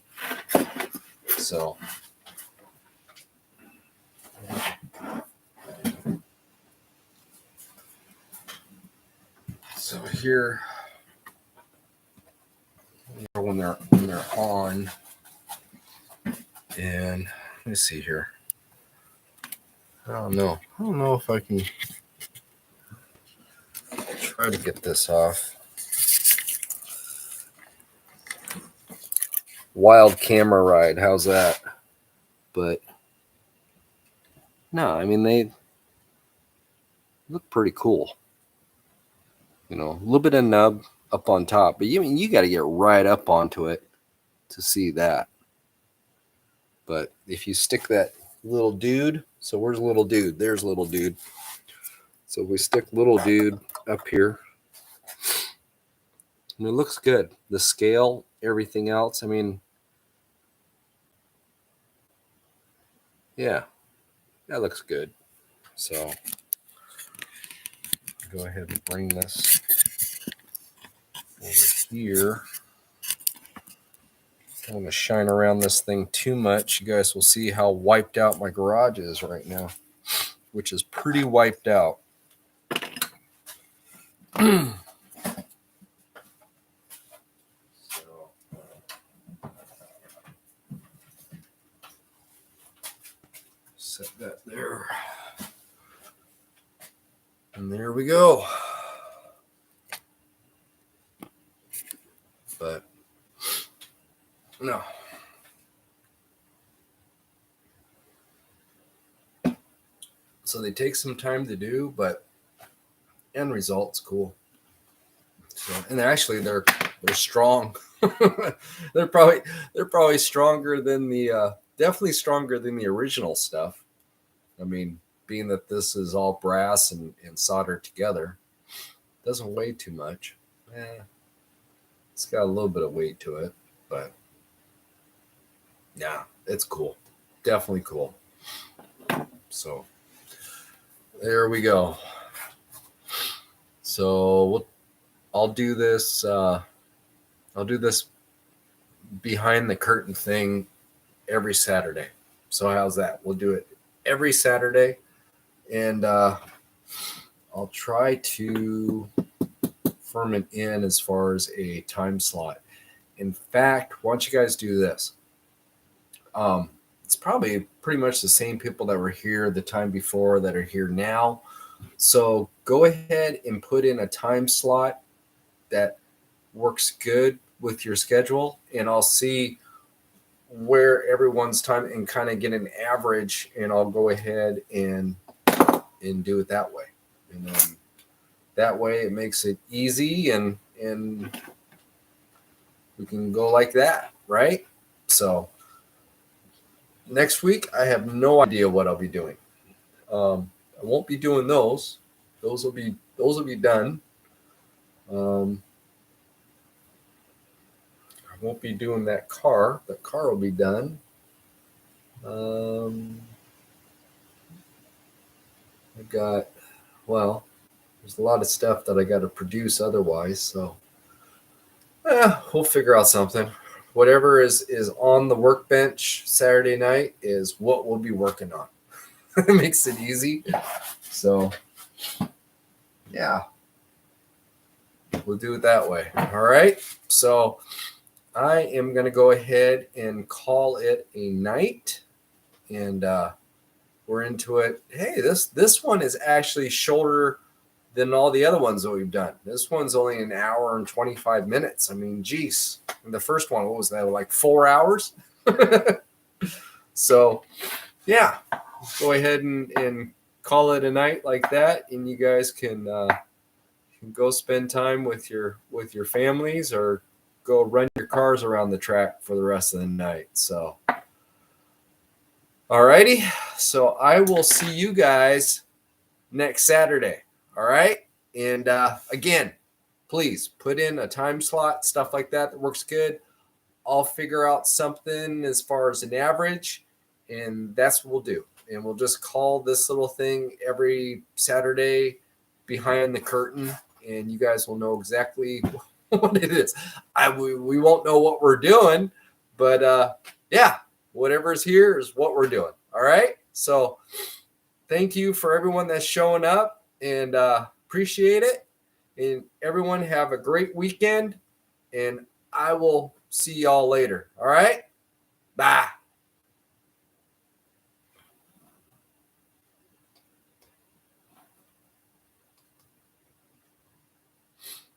Speaker 1: So here, when they're on, and let me see here. I don't know if I can try to get this off. Wild camera ride, how's that? But no, I mean they look pretty cool. You know, a little bit of nub up on top, but you got to get right up onto it to see that. But if you stick that little dude, so where's little dude? There's little dude. So we stick little dude up here, and it looks good. The scale, everything else. I mean, yeah, that looks good. So go ahead and bring this over here. I don't want to shine around this thing too much. You guys will see how wiped out my garage is right now, which is pretty wiped out. So, set that there. And there we go. But no. So they take some time to do, but end result's cool. So, and they're strong. they're probably stronger than definitely stronger than the original stuff. I mean, being that this is all brass and soldered together, doesn't weigh too much. It's got a little bit of weight to it, but yeah, it's cool. Definitely cool. So there we go. So I'll do this. I'll do this behind the curtain thing every Saturday. So how's that? We'll do it every Saturday, and I'll try to firm it in as far as a time slot. In fact, why don't you guys do this? It's probably pretty much the same people that were here the time before that are here now. So go ahead and put in a time slot that works good with your schedule, and I'll see where everyone's time and kind of get an average, and I'll go ahead and do it that way. And then that way it makes it easy, and we can go like that, right? So next week, I have no idea what I'll be doing. I won't be doing those. Those will be done. I won't be doing that car. The car will be done. I've got, well, there's a lot of stuff that I got to produce otherwise. So we'll figure out something. Whatever is on the workbench Saturday night is what we'll be working on. It makes it easy. So, yeah, we'll do it that way. All right. So I am going to go ahead and call it a night, and we're into it. Hey, this one is actually shorter than all the other ones that we've done. This one's only an hour and 25 minutes. I mean, geez. And the first one, what was that, like 4 hours? So, yeah, go ahead and call it a night like that, and you guys can go spend time with your families, or go run your cars around the track for the rest of the night. So, all righty. So I will see you guys next Saturday. All right. And again, please put in a time slot, stuff like that works good. I'll figure out something as far as an average, and that's what we'll do. And we'll just call this little thing every Saturday behind the curtain, and you guys will know exactly what it is. We won't know what we're doing, but yeah, whatever's here is what we're doing. All right. So thank you for everyone that's showing up, and appreciate it. And everyone have a great weekend, and I will see y'all later. All right.